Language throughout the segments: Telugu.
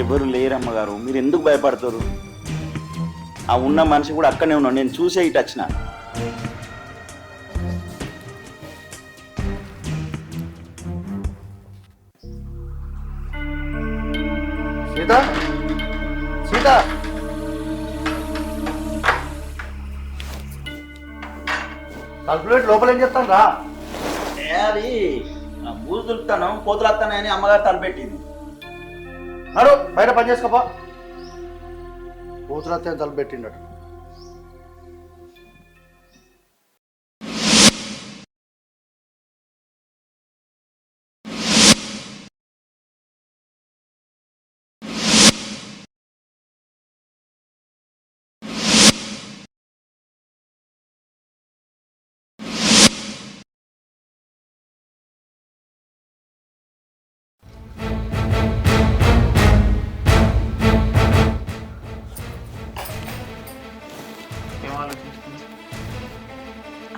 ఎవరు లేరమ్మగారు, మీరు ఎందుకు భయపడతారు? ఆ ఉన్న మనిషి కూడా అక్కడనే ఉన్నాడు, నేను చూసే ఇటు వచ్చిన. సీత, సీత, తలుపులేట్ లోపల ఏం చేస్తాను రా. అది బూజు దులుపుతాను, కోతులు వస్తానని అమ్మగారు తలపెట్టింది. నడు బయట పని చేసుకోపా. కూతురత్తే తలుపు పెట్టిండట.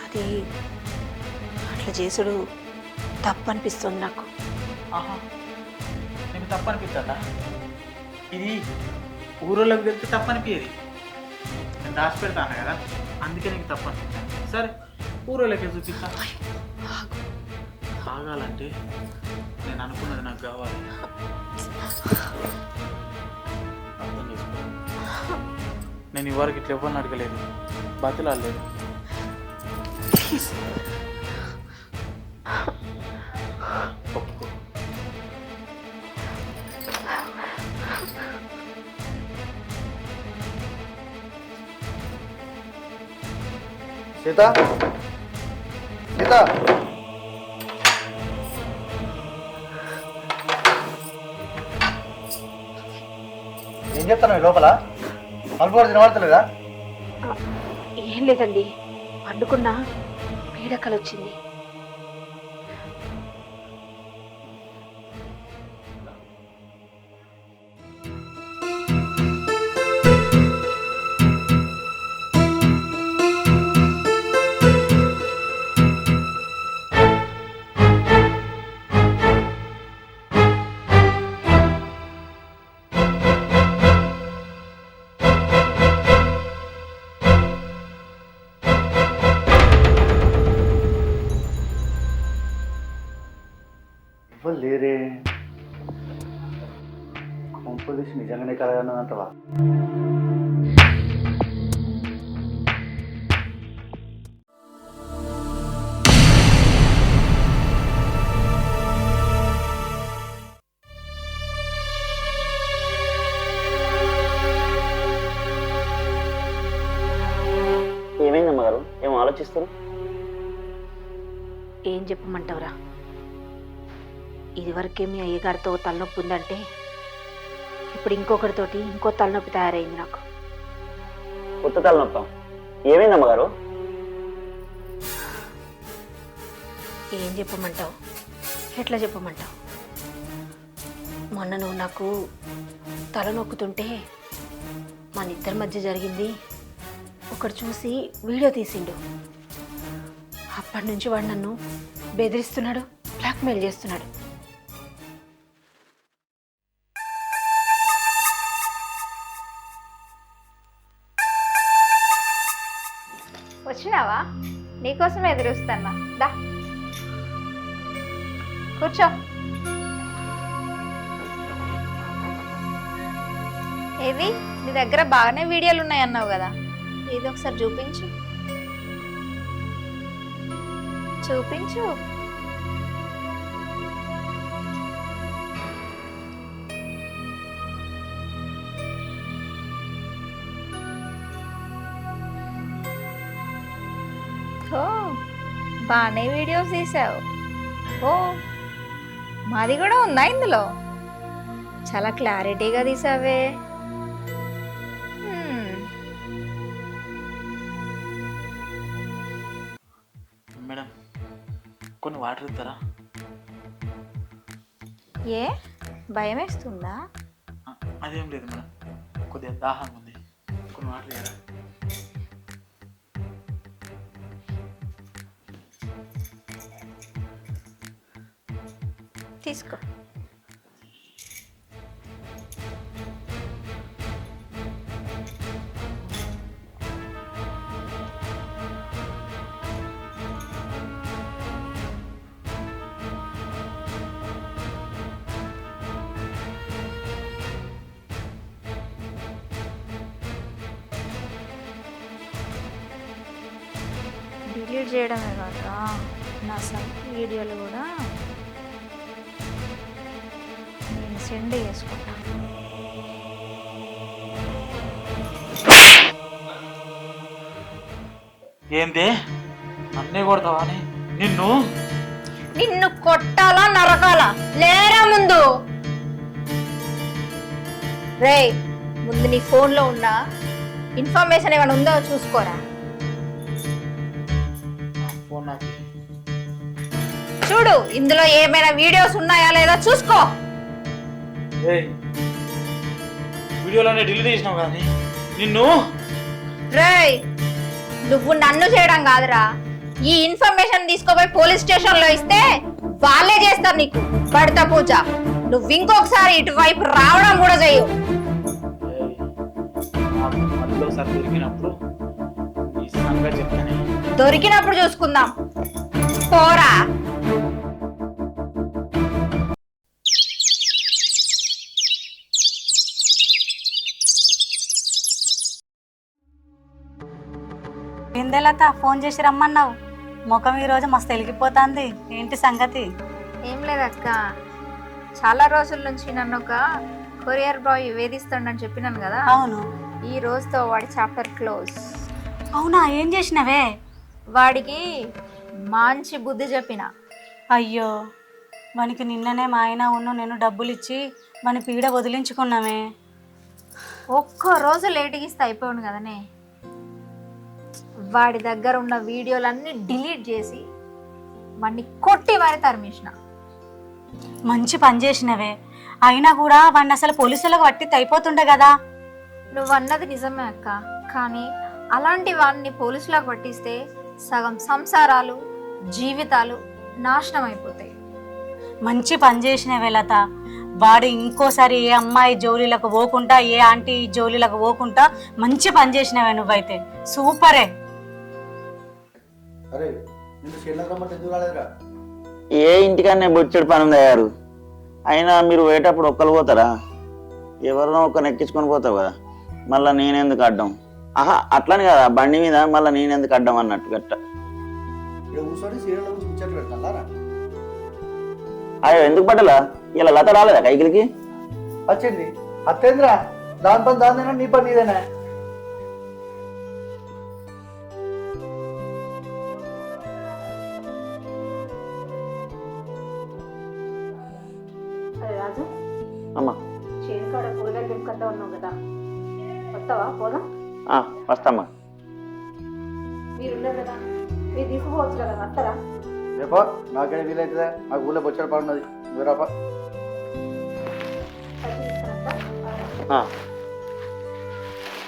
అది అట్లా చేసుడు తప్పు అనిపిస్తుంది నాకు. ఆహా, నీకు తప్పు అనిపిస్తుందా? ఇది ఊరోళ్ళకి తెలిస్తే తప్పు అనిపించేది. నేను దాచి పెడతాను కదా, అందుకే నీకు తప్పు అనిపిస్తాను. సరే, ఊరోళ్ళకే చూపిస్తా. ఆగాలంటే నేను అనుకున్నది నాకు కావాలి. అర్థం చేసుకో. నేను ఇవరకు ఇట్లా ఎవరిని అడగలేదు, బతిలాడలేదు. ఒప్పుకో. సీత, సీత, ఏం చెప్తాను లోపల? తలుపు కూడా తినబడతలేదా? ఏం లేదండి, పండుకున్నా పీడకలు వచ్చింది. ఇవ్వరు లేరే. కొంపదీసి నిజంగానే కలగన్నదంటవా? ఏమైంది అమ్మగారు, ఏమో ఆలోచిస్తారు? ఏం చెప్పమంటావురా? ఇదివరకే మీ అయ్యగారితో తలనొప్పి ఉందంటే ఇప్పుడు ఇంకొకరితోటి ఇంకో తలనొప్పి తయారైంది నాకు. కొత్త తలనొప్ప? ఏమైంది అమ్మగారు? ఏం చెప్పమంటావు, ఎట్లా చెప్పమంటావు? మొన్న నువ్వు నాకు తల నొక్కుతుంటే మన ఇద్దరి మధ్య జరిగింది ఒకడు చూసి వీడియో తీసిండు. అప్పటి నుంచి వాడు నన్ను బెదిరిస్తున్నాడు, బ్లాక్మెయిల్ చేస్తున్నాడు. వచ్చినావా? నీకోసం ఎదురుస్తున్నా. దా కూర్చో. ఏవి నీ దగ్గర బాగానే వీడియోలు ఉన్నాయి అన్నావు కదా, ఇది ఒకసారి చూపించు. చూపించు. ఓ బాగానే వీడియోస్ తీసావు. ఓ మాది కూడా ఉందా ఇందులో? చాలా క్లారిటీగా తీసావే. మేడం, కొన్ని వాటర్ ఇస్తారా? ఏ భయం వేస్తుందా? అదేం లేదు మేడం, కొద్దిగా దాహంగా ఉంది, కొన్ని వాటర్ ఇవ్వరా? తీసుకో. డిలీట్ చేయడమే కాదురా, నా సైట్ వీడియోలు కూడా నేను సెండ్ చేసుకుంటా. ఏంది నన్నే కొడతావా అని నిన్ను నిన్ను కొట్టాలా నరకాలా లేరా ముందు? రే ముందు నీ ఫోన్లో ఉన్న ఇన్ఫర్మేషన్ ఏమైనా ఉందో చూసుకోరా. ఫోన్ నాకు చూడు ఇందులో ఏమైనా వీడియోస్ ఉన్నాయా లేదా చూసుకో. వీడియోలోనే డిలీట్ చేసినావు కానీ నిన్ను రేయ్ నువ్వు నన్ను చేయడం కాదురా, ఈ ఇన్ఫర్మేషన్ తీసుకోపోయి పోలీస్ స్టేషన్ లో ఇస్తే వాళ్ళే చేస్తారు నీకు పడత పూజ. నువ్వు ఇంకొకసారి ఇటువైపు రావడం కూడా చెయ్యు. మళ్ళీసారి దొరికినప్పుడు ఈ సంగతి చెప్తానే. దొరికినప్పుడు చూసుకుందాం పోరా. ఏందేలత ఫోన్ చేసి రమ్మన్నావు? ముఖం ఈరోజు మస్తు వెలిగిపోతుంది, ఏంటి సంగతి? ఏం లేదక్క, చాలా రోజుల నుంచి నన్ను ఒక కొరియర్ బాయ్ వేధిస్తాడని చెప్పినాను కదా. అవును. ఈ రోజుతో వాడి చాప్టర్ క్లోజ్. అవునా, ఏం చేసినవే? వాడికి మంచి బుద్ధి చెప్పిన. అయ్యో, వానికి నిన్ననే మా ఆయన ఉన్ను నేను డబ్బులు ఇచ్చి వాని పీడ వదిలించుకున్నామే. ఒక్క రోజు లేటుగా ఇస్తే అయిపోయాను కదనే. వాడి దగ్గర ఉన్న వీడియోలన్నీ డిలీట్ చేసి వాడిని కొట్టి మరి తరిమేసిన. మంచి పని చేసినవే, అయినా కూడా వాడిని అసలు పోలీసులకు పట్టి అయిపోతుండే కదా. నువ్వు అన్నది నిజమే అక్క, కానీ అలాంటి వాడిని పోలీసులకు పట్టిస్తే సగం సంసారాలు జీవితాలు నాశనం అయిపోతాయి. మంచి పని చేసినవే లత. వాడు ఇంకోసారి ఏ అమ్మాయి జోలీలకు పోకుండా ఏ ఆంటీ జోలీలకు పోకుండా మంచి పని చేసినవే నువ్వైతే. సూపరే. అరే నిన్ను షెడ్లకు రమ్మంటే ఎందుకు రాలేదురా? ఏ ఇంటికన్నా బొచ్చెడు పని ఉంది అయ్యారు. అయినా మీరు పోయేటప్పుడు ఒక్కరు పోతారా? ఎవరినో ఒక్కరిని ఎక్కించుకొని పోతావు కదా, మళ్ళీ నేనెందుకు అడ్డం? ఆహా అట్లని కదా, బండి మీద మళ్ళీ నేనెందుకు అడ్డం అన్నట్టు గట్ట. ఇక్కడ కూర్చొని సీరియల్ గురించి ముచ్చట్లు పెడతారా? అయ్యో ఎందుకు పడ్డలా? ఇలా లత రాలేదా కైకిలికి? వచ్చింది అత్తేంద్రా, దాని పని దానిదేనా, నీ పని నీదేనా? రాజు అమ్మా చేను కాడ కూరగాయలు తెంపుకొద్దా ఉన్నావు కదా, వస్తావా? పోదాం. వస్తామ్మా. మీరున్నారు కదా, మీరు తీసుకుపోవచ్చు కదా, వస్తారా? రేపా నాకేం వీలైతుందా? నాకు ఊళ్ళో బొచ్చడి పని ఉన్నది, నువ్వు రాపా.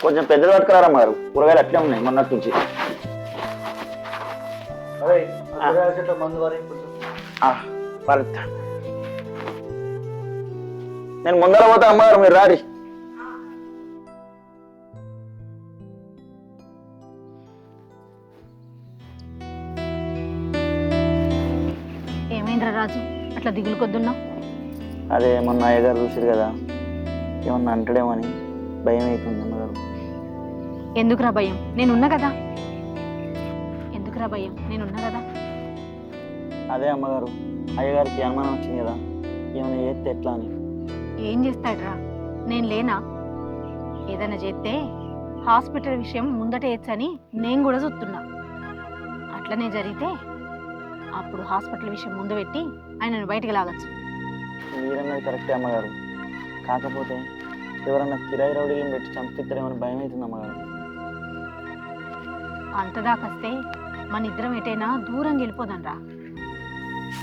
కొంచెం పెద్దలు పట్టుకురారమ్మ గారు, కూరగాయలు అట్లే ఉన్నాయి మొన్నటి నుంచి. అదే చెట్ల మందు వారి పరుతా. నేను ముందర పోతా అమ్మగారు, మీరు రారి. ఏమైందిరా రాజు అట్లా దిగులు కొద్దున్నావు? అదే మొన్న అయ్యగారు చూసారు కదా, ఏమన్నా అంటాడేమని భయం అవుతుంది అమ్మగారు. ఎందుకురా భయం? నేనున్నా కదా. ఎందుకురా భయం? నేనున్నా కదా. అదే అమ్మగారు, అయ్యగారికి అనుమానం వచ్చింది కదా, ఏమైనా చేస్తే ఎట్లా అని. ఏం చేస్తాడురా, నేను లేనా? ఏదైనా చేస్తే హాస్పిటల్ విషయం ముందట వేయచ్చని నేను కూడా చూస్తున్నా. అట్లనే జరిగితే అప్పుడు హాస్పిటల్ విషయం ముందు పెట్టి ఆయనను బయటికి లాగచ్చు. మీరన్నది కరెక్టే అమ్మగారు, కాకపోతే ఎవరన్నా కిరాయి రౌడీలను పెట్టి చంపిస్తారేమని భయం అవుతుంది అమ్మగారు. అంతదాకొస్తే మన ఇద్దరం ఎటైనా దూరం వెళ్ళిపోదాన్రా.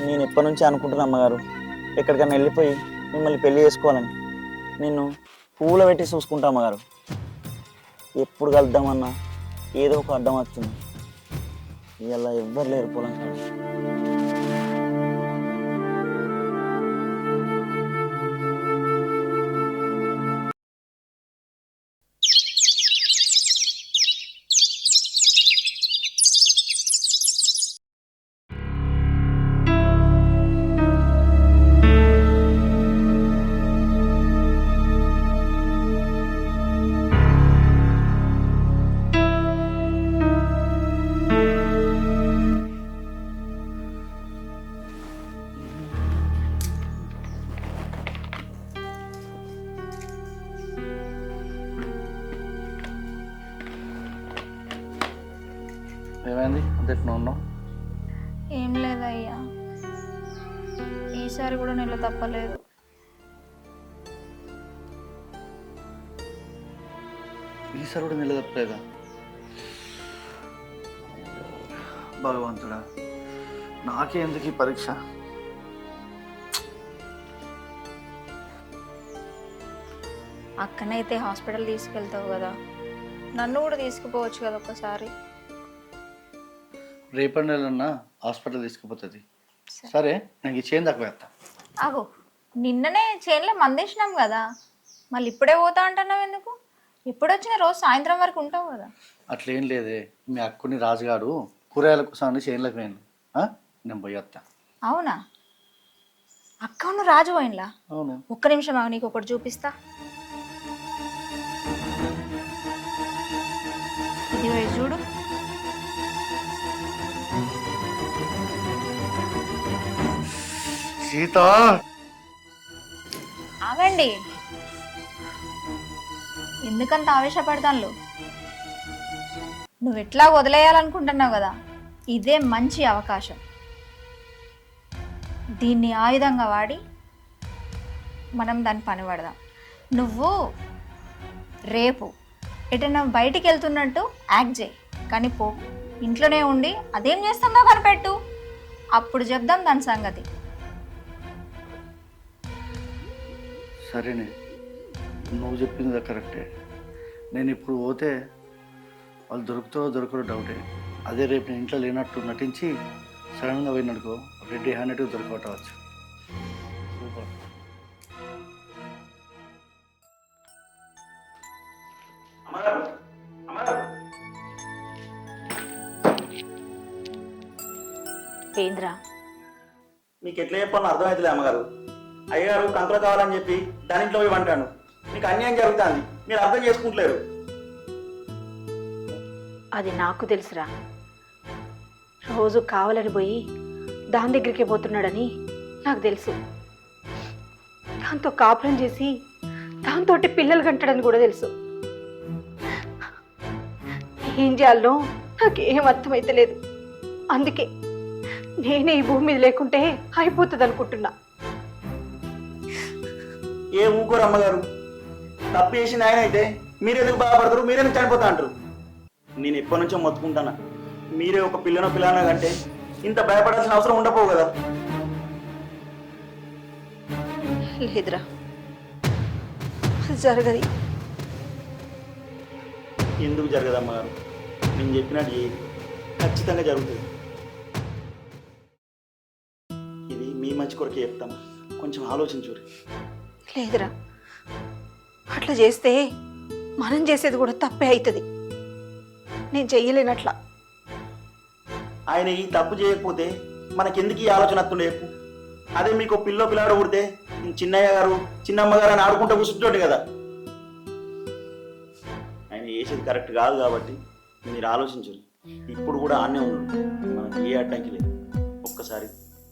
నేను ఎప్పటి నుంచి అనుకుంటున్నా అమ్మగారు, ఎక్కడికైనా వెళ్ళిపోయి మిమ్మల్ని పెళ్లి చేసుకోవాలని. నిన్ను పువ్వులో పెట్టి చూసుకుంటా అమ్మగారు. ఎప్పుడు కలుద్దామన్నా ఏదో ఒక అడ్డం వస్తుంది. ఇలా ఎవ్వరు లేరు పొలం కాడ. ఏమైంది అంతే నువ్వు ఉన్నావు? ఏం లేదయ్యా, ఈసారి కూడా నీళ్ళు తప్పలేదు. ఈసారి కూడా నెల తప్పలేదా? భగవంతుడా, నాకే ఎందుకు ఈ పరీక్ష? అక్కనైతే హాస్పిటల్ తీసుకెళ్తావు కదా, నన్ను కూడా తీసుకుపోవచ్చు కదా ఒక్కసారి. రేపటి నెలన్నా హాస్పిటల్ తీసుకుపోతుంది. సరే, నాకు ఈ చేను తక్కువ వేస్తా. ఆగో, నిన్ననే చేనులో మందేసినాం కదా, మళ్ళీ ఇప్పుడే పోతా అంటున్నావు ఎందుకు? ఇప్పుడు వచ్చిన రోజు సాయంత్రం వరకు ఉంటావు కదా. అట్లేం లేదే, మీ అక్కుని రాజుగాడు కూరగాయల కోసం చేనులకు పోయాను. నేను పోయి వస్తా. అవునా? అక్క నువ్వు రాజు పోయినలా? అవును. ఒక్క నిమిషం ఆగు, నీకు ఒకటి చూపిస్తా. ఇదిగో ఇది చూడు. సీత, ఆగండి, ఎందుకంత ఆవేశపడతాను? నువ్వు ఎట్లా వదిలేయాలనుకుంటున్నావు కదా, ఇదే మంచి అవకాశం. దీన్ని ఆయుధంగా వాడి మనం దాన్ని పని పడదాం. నువ్వు రేపు ఎటైనా బయటికి వెళ్తున్నట్టు యాక్ట్ చేయి, కానీ పో, ఇంట్లోనే ఉండి అదేం చేస్తుందో కనిపెట్టు, అప్పుడు చెప్దాం దాని సంగతి. సరేనే, నువ్వు చెప్పింది కరెక్టే. నేను ఇప్పుడు పోతే వాళ్ళు దొరకరో డౌటే. అదే రేపు నేను ఇంట్లో లేనట్టు నటించి సడన్గా పోయినడుకో, రెడ్డి హ్యాండ్ దొరకవచ్చు. సూపర్. ఏంద్రా? మీకు ఎట్లా చెప్పాలో అర్థమవుతుంది అమ్మగారు. అయ్యగారు కంకులు కావాలని చెప్పి దాని ఇంట్లో పోయి అంటాను. మీకు అన్యాయం జరుగుతుంది, మీరు అర్థం చేసుకుంటలేరు. అది నాకు తెలుసురా. రోజు కావాలని పోయి దాని దగ్గరికి పోతున్నాడని నాకు తెలుసు. దాంతో కాపురం చేసి దాంతో పిల్లలు కంటాడని కూడా తెలుసు. ఏం చేయాలో నాకేం అర్థమైతే లేదు. అందుకే నేనే ఈ భూమి మీద లేకుంటే అయిపోతుంది అనుకుంటున్నా. ఏ ఊకోరు అమ్మగారు, తప్పు చేసింది ఆయన అయితే మీరెందుకు బాధపడతారు, మీరెందుకు చనిపోతా అంటారు? నేను ఎప్పటి నుంచో మొత్తుకుంటానా, మీరే ఒక పిల్లనో కంటే ఇంత భయపడాల్సిన అవసరం ఉండపోవు కదా. లేదురా, జరగది. ఎందుకు జరగదు అమ్మగారు? నేను చెప్పినట్టు ఖచ్చితంగా జరుగుతుంది. ఇది మీ మంచి కొరకే చెప్తామా, కొంచెం ఆలోచించురి. లేదురా, అట్లా చేస్తే మనం చేసేది కూడా తప్పే అవుతుంది. నేను చెయ్యలేనట్లా. ఆయన ఈ తప్పు చేయకపోతే మనకెందుకు ఈ ఆలోచన వస్తుండే చెప్పు? అదే మీకు పిల్లాడు పుడితే చిన్నయ్య గారు చిన్నమ్మగారు అని ఆడుకుంటూ కూర్చుంటుండే కదా. ఆయన చేసేది కరెక్ట్ కాదు కాబట్టి మీరు ఆలోచించరు. ఇప్పుడు కూడా ఆనే ఉన్నాడు, మనకి ఏ అడ్డంకి లేదు. ఒక్కసారి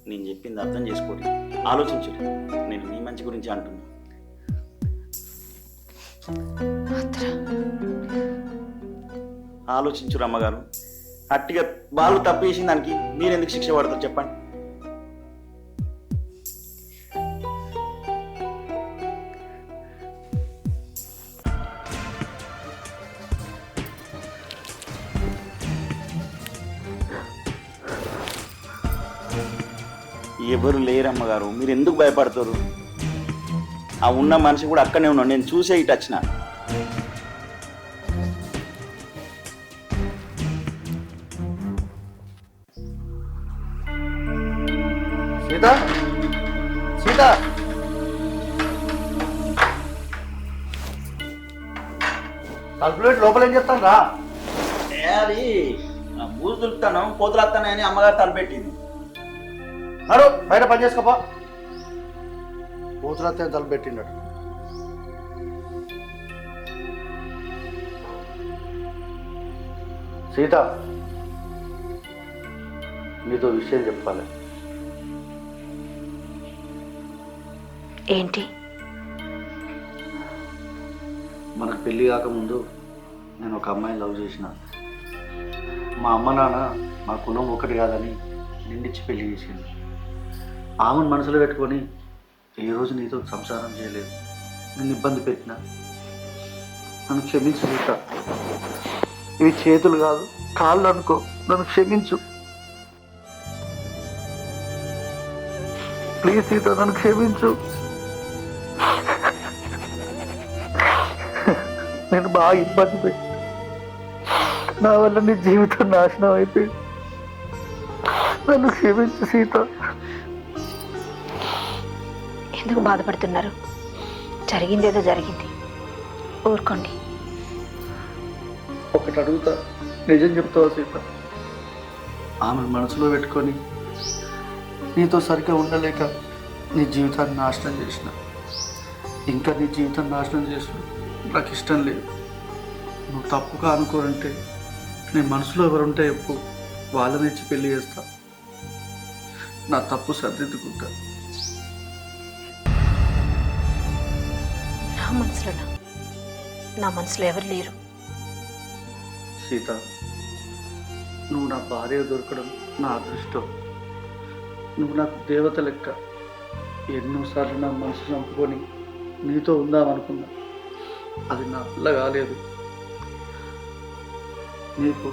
నేను చెప్పింది అర్థం చేసుకోండి, ఆలోచించరు. నేను మీ మంచి గురించి అంటున్నా. ఆలోచించురు అమ్మగారు. అట్టిగా వాళ్ళు తప్పు చేసిన దానికి మీరెందుకు శిక్ష పడతారు చెప్పండి? ఎవరు లేరమ్మగారు, మీరు ఎందుకు భయపడతారు? ఆ ఉన్న మనిషి కూడా అక్కడనే ఉన్నాడు, నేను చూసే ఇటు వచ్చిన. సీత, సీత, తలుపులేట్ లోపల ఏం చెప్తాను రా. అది బూజు దులుపుతాను, కోతులు వస్తానని అమ్మగారు తలపెట్టింది. అడు బయట పని చేసుకోపా. కూతురత్తే తలుపు పెట్టిండడు. సీత, నీతో విషయం చెప్పాలి. ఏంటి? మనకు పెళ్ళి కాకముందు నేను ఒక అమ్మాయిని లవ్ చేసిన. మా అమ్మ నాన్న మా కులం ఒకటి కాదని నిండిచ్చి పెళ్లి చేసింది. ఆమెను మనసులో పెట్టుకొని ఏ రోజు నీతో సంసారం చేయలేదు. నిన్ను ఇబ్బంది పెట్టినా నన్ను క్షమించు సీత. ఇవి చేతులు కాదు కాళ్ళు అనుకో, నన్ను క్షమించు ప్లీజ్ సీత, నన్ను క్షమించు. నేను బాగా ఇబ్బంది పెట్టి నా వల్ల నీ జీవితం నాశనం అయిపోయింది. నన్ను క్షమించు సీత. ఎందుకు బాధపడుతున్నారు? జరిగిందేదో జరిగింది, ఊరుకోండి. ఒకటి అడుగుతా, నిజం చెప్తావా సీత? ఆమె మనసులో పెట్టుకొని నీతో సరిగ్గా ఉండలేక నీ జీవితాన్ని నాశనం చేసిన. ఇంకా నీ జీవితం నాశనం చేసిన నాకు ఇష్టం లేదు. నువ్వు తప్పుగా అనుకోనంటే నీ మనసులో ఎవరుంటే చెప్పు, వాళ్ళని ఇచ్చి పెళ్లి చేస్తా. నా తప్పు సరిదిద్దుకుంటా. నా మనసులో ఎవరు లేరు. సీత, నువ్వు నా భార్య దొరకడం నా అదృష్టం. నువ్వు నాకు దేవత లెక్క. ఎన్నోసార్లు నా మనసు చంపుకొని నీతో ఉందామనుకున్నా, అది నా వల్ల కాలేదు. నీకు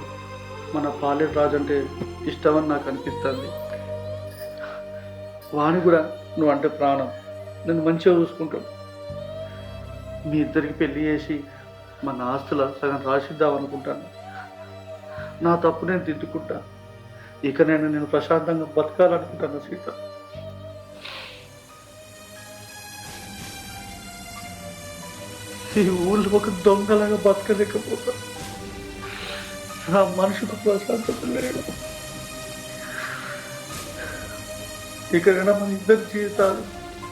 మన పాలేరు రాజు అంటే ఇష్టమని నాకు అనిపిస్తుంది. వాణి కూడా నువ్వు అంటే ప్రాణం. నేను మంచిగా చూసుకుంటావు. మీ ఇద్దరికి పెళ్లి చేసి మన ఆస్తుల సగం రాసిద్దాం అనుకుంటాను. నా తప్పు నేను దిద్దుకుంటా. ఇక నేను ప్రశాంతంగా బతకాలనుకుంటాను సీత. ఈ ఊళ్ళో ఒక దొంగలాగా బతకలేకపోతా. నా మనిషికి ప్రశాంతత లేదు. ఇకనైనా మన ఇద్దరు జీవితాలు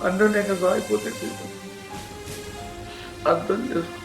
అన్యోన్యంగా సాగిపోతే అర్థం చేసుకో.